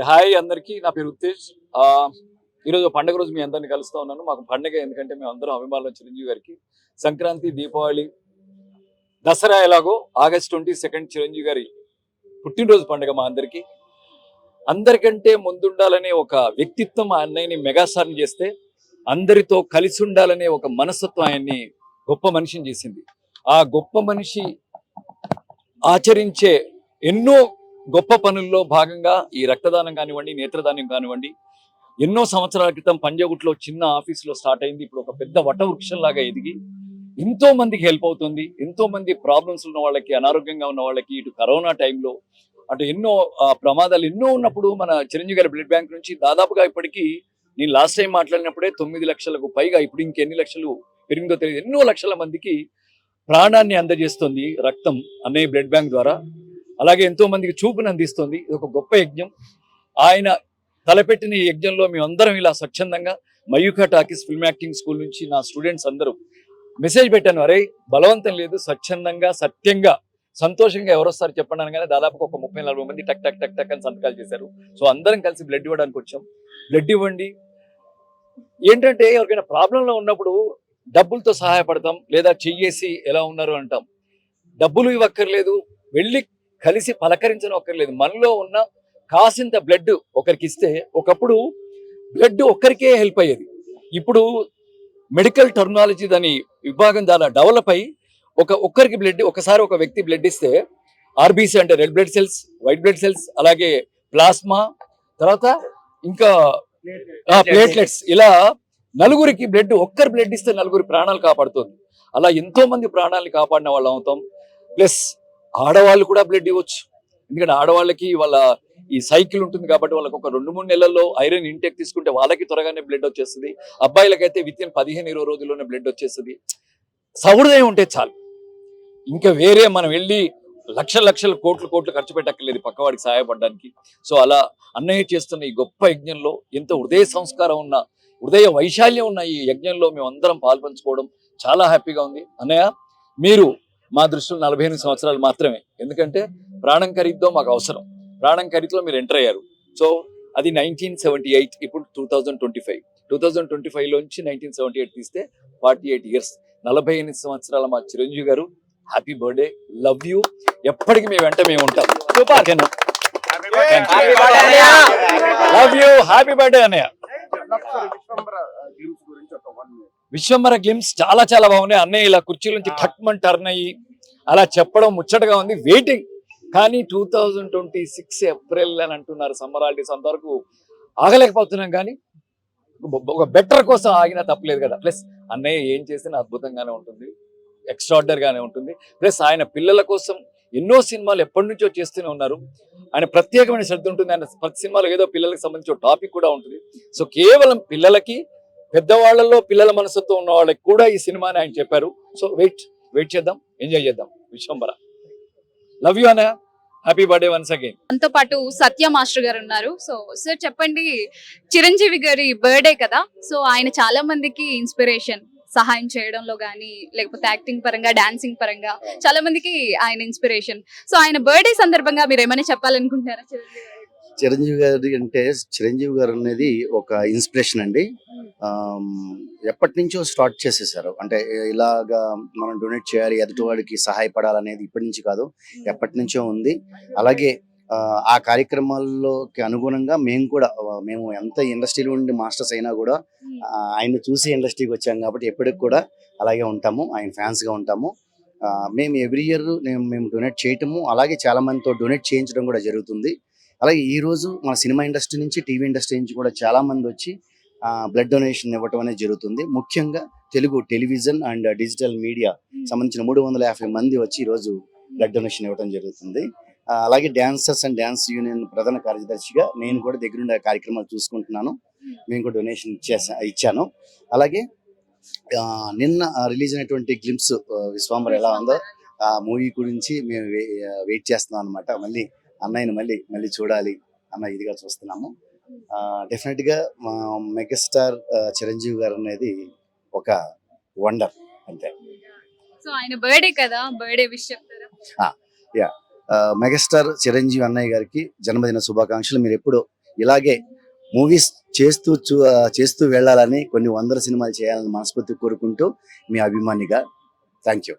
Hi అందరికీ, నా పేరు ఉత్తేజ్. ఈరోజు పండుగ రోజు మీ అందరిని కలుస్తూ ఉన్నాను. మాకు పండుగ ఎందుకంటే మేము అందరం అభిమానులు చిరంజీవి గారికి. సంక్రాంతి, దీపావళి, దసరా ఎలాగో ఆగస్ట్ 22 చిరంజీవి గారి పుట్టినరోజు పండుగ మా అందరికీ. అందరికంటే ముందుండాలనే ఒక వ్యక్తిత్వం ఆ అన్నయ్యని మెగాస్టార్ని చేస్తే, అందరితో కలిసి ఉండాలనే ఒక మనస్తత్వం ఆయన్ని గొప్ప మనిషిని చేసింది. ఆ గొప్ప మనిషి ఆచరించే ఎన్నో గొప్ప పనుల్లో భాగంగా ఈ రక్తదానం కానివ్వండి, నేత్రదానం కానివ్వండి, ఎన్నో సంవత్సరాల క్రితం పంజాగుట్లో చిన్న ఆఫీసులో స్టార్ట్ అయింది. ఇప్పుడు ఒక పెద్ద వటవృక్షంలాగా ఎదిగి ఎంతో మందికి హెల్ప్ అవుతుంది. ఎంతో మంది ప్రాబ్లమ్స్ ఉన్న వాళ్ళకి, అనారోగ్యంగా ఉన్న వాళ్ళకి, ఇటు కరోనా టైంలో అటు ఎన్నో ప్రమాదాలు ఎన్నో ఉన్నప్పుడు మన చిరంజీవి గారి బ్లడ్ బ్యాంక్ నుంచి దాదాపుగా ఇప్పటికీ నేను లాస్ట్ టైం మాట్లాడినప్పుడే 9 లక్షలకు పైగా, ఇప్పుడు ఇంకెన్ని లక్షలు పెరిగిందో తెలియదు, ఎన్నో లక్షల మందికి ప్రాణాన్ని అందజేస్తుంది రక్తం అన్నయ్య బ్లడ్ బ్యాంక్ ద్వారా. అలాగే ఎంతో మందికి చూపుని అందిస్తుంది. ఇది ఒక గొప్ప యజ్ఞం. ఆయన తలపెట్టిన ఈ యజ్ఞంలో మేమందరం ఇలా స్వచ్ఛందంగా Mayukha talkies film acting school నుంచి నా స్టూడెంట్స్ అందరూ మెసేజ్ పెట్టాను, అరే బలవంతం లేదు, స్వచ్ఛందంగా సత్యంగా సంతోషంగా ఎవరు వస్తారు చెప్పండి అనగానే దాదాపు ఒక 30-40 మంది టక్ టక్ టక్ టక్ అని సంతకాలు చేశారు. సో అందరం కలిసి బ్లడ్ ఇవ్వడానికి వచ్చాం. బ్లడ్ ఇవ్వండి. ఏంటంటే ఎవరికైనా ప్రాబ్లంలో ఉన్నప్పుడు డబ్బులతో సహాయపడతాం, లేదా చెయ్యేసి ఎలా ఉన్నారు అంటాం. డబ్బులు ఇవ్వక్కర్లేదు, వెళ్ళి కలిసి పలకరించడం ఒక్కర్లేదు. మనలో ఉన్న కాసింత బ్లడ్ ఒకరికి ఇస్తే, ఒకప్పుడు బ్లడ్ ఒక్కరికే హెల్ప్ అయ్యేది. ఇప్పుడు మెడికల్ టెర్మినాలజీ దాని విభాగం చాలా డెవలప్ అయ్యి ఒక్కరికి బ్లడ్, ఒకసారి ఒక వ్యక్తి బ్లడ్ ఇస్తే ఆర్బీసీ అంటే red blood cells, white blood cells, అలాగే ప్లాస్మా, తర్వాత ఇంకా ప్లేట్లెట్స్, ఇలా నలుగురికి బ్లడ్, ఒక్కరి బ్లడ్ ఇస్తే నలుగురి ప్రాణాలు కాపాడుతుంది. అలా ఎంతో మంది ప్రాణాలను కాపాడిన వాళ్ళు అవుతాం. ప్లస్ ఆడవాళ్ళు కూడా బ్లడ్ ఇవ్వచ్చు. ఎందుకంటే ఆడవాళ్ళకి వాళ్ళ ఈ సైకిల్ ఉంటుంది కాబట్టి వాళ్ళకి ఒక 2-3 నెలల్లో ఐరన్ ఇంటేక్ తీసుకుంటే వాళ్ళకి త్వరగానే బ్లడ్ వచ్చేస్తుంది. అబ్బాయిలకైతే విత్ ఇన్ 15-20 రోజుల్లోనే బ్లడ్ వచ్చేస్తుంది. సహృదయం ఉంటే చాలు, ఇంకా వేరే మనం వెళ్ళి లక్షలు కోట్లు ఖర్చు పెట్టక్కర్లేదు పక్కవాడికి సహాయపడడానికి. సో అలా అన్నయ్య చేస్తున్న ఈ గొప్ప యజ్ఞంలో ఎంతో హృదయ సంస్కారం ఉన్న, హృదయ వైశాల్యం ఉన్న ఈ యజ్ఞంలో మేము అందరం పాల్పంచుకోవడం చాలా హ్యాపీగా ఉంది. అన్నయ్య, మీరు మా దృష్టిలో 48 సంవత్సరాలు మాత్రమే. ఎందుకంటే ప్రాణం ఖరీదుతో మాకు అవసరం. ప్రాణం ఖరీదులో మీరు ఎంటర్ అయ్యారు. సో అది 1978, ఇప్పుడు 2025 లోంచి 1978 తీస్తే 48 ఇయర్స్, 48 సంవత్సరాల మా చిరంజీవి గారు. Happy birthday, love you. ఎప్పటికీ మీ వెంట మేము ఉంటాం. లవ్ యూ, హ్యాపీ బర్త్డే అన్నయ్య. విశ్వంబర గ్లిమ్స్ చాలా చాలా బాగున్నాయి. అన్నయ్య ఇలా కుర్చీల నుంచి ఠక్మన్ టర్న్ అయ్యి అలా చెప్పడం ముచ్చటగా ఉంది. వెయిటింగ్. కానీ 2026 ఏప్రిల్ అని అంటున్నారు సమ్మర్ హాలిడేస్, అంతవరకు ఆగలేకపోతున్నాం. కానీ ఒక బెటర్ కోసం ఆగినా తప్పలేదు కదా. ప్లస్ అన్నయ్య ఏం చేసినా అద్భుతంగానే ఉంటుంది, ఎక్స్ట్రాడినరీగానే ఉంటుంది. ప్లస్ ఆయన పిల్లల కోసం ఎన్నో సినిమాలు ఎప్పటి నుంచో చేస్తూనే ఉన్నారు. ఆయన ప్రత్యేకమైన శ్రద్ధ ఉంటుంది. ఆయన ప్రతి సినిమాలో ఏదో పిల్లలకు సంబంధించిన టాపిక్ కూడా ఉంటుంది. సో కేవలం పిల్లలకి, పెద్దవాళ్లలో పిల్లల మనసుతో ఉన్న వాళ్ళకి కూడా ఈ సినిమాని ఆయన చెప్పారు. సో వెయిట్ చేద్దాం, ఎంజాయ్ చేద్దాం. విశ్వంబర, లవ్ యూ అన్నయ్య, హ్యాపీ బర్త్డే వన్స్ అగైన్. మనతో పాటు సత్య మాస్టర్ గారు ఉన్నారు. సో సార్ చెప్పండి, చిరంజీవి గారి బర్త్డే కదా, సో ఆయన చాలా మందికి ఇన్స్పిరేషన్, సహాయం చేయడంలో కానీ, లేకపోతే యాక్టింగ్ పరంగా, డాన్సింగ్ పరంగా చాలా మందికి ఆయన ఇన్స్పిరేషన్. సో ఆయన బర్త్డే సందర్భంగా మీరు ఏమైనా చెప్పాలనుకుంటున్నారా? చిరంజీవి గారి అంటే, చిరంజీవి గారు అనేది ఒక ఇన్స్పిరేషన్ అండి. ఎప్పటి నుంచో స్టార్ట్ చేసేసారు. అంటే ఇలాగా మనం డొనేట్ చేయాలి, ఎదుటివాడికి సహాయపడాలనేది ఇప్పటి నుంచి కాదు, ఎప్పటి నుంచో ఉంది. అలాగే ఆ కార్యక్రమాల్లోకి అనుగుణంగా మేము ఎంత ఇండస్ట్రీలో ఉండి మాస్టర్స్ అయినా కూడా ఆయన చూసి ఇండస్ట్రీకి వచ్చాం కాబట్టి ఎప్పటికి కూడా అలాగే ఉంటాము, ఆయన ఫ్యాన్స్గా ఉంటాము. మేము ఎవ్రీ ఇయర్ మేము డొనేట్ చేయటము, అలాగే చాలా మందితో డొనేట్ చేయించడం కూడా జరుగుతుంది. అలాగే ఈరోజు మన సినిమా ఇండస్ట్రీ నుంచి, టీవీ ఇండస్ట్రీ నుంచి కూడా చాలా మంది వచ్చి బ్లడ్ డొనేషన్ ఇవ్వటం అనేది జరుగుతుంది. ముఖ్యంగా Telugu television and digital media సంబంధించిన 350 మంది వచ్చి ఈరోజు బ్లడ్ డొనేషన్ ఇవ్వడం జరుగుతుంది. అలాగే డాన్సర్స్ అండ్ డాన్స్ యూనియన్ ప్రధాన కార్యదర్శిగా నేను కూడా దగ్గరుండే కార్యక్రమాలు చూసుకుంటున్నాను. మేము కూడా డొనేషన్ ఇచ్చాను. అలాగే నిన్న రిలీజ్ అయినటువంటి గ్లిమ్స్ విశ్వంబర ఎలా ఉందో ఆ మూవీ గురించి మేము వెయిట్ చేస్తున్నాం అనమాట. మళ్ళీ అన్నయ్యని మళ్ళీ చూడాలి అన్న ఇదిగా చూస్తున్నాము. డెఫినెట్ గా మెగాస్టార్ చిరంజీవి గారు అనేది ఒక వండర్ అంతే. సో ఆయన బర్త్డే కదా, బర్త్డే విష్ చెప్తారా? మెగాస్టార్ చిరంజీవి అన్నయ్య గారికి జన్మదిన శుభాకాంక్షలు. మీరు ఎప్పుడు ఇలాగే మూవీస్ చేస్తూ వెళ్ళాలని, కొన్ని వందల సినిమాలు చేయాలని మనస్ఫూర్తి కోరుకుంటూ మీ అభిమానిగా. Thank you.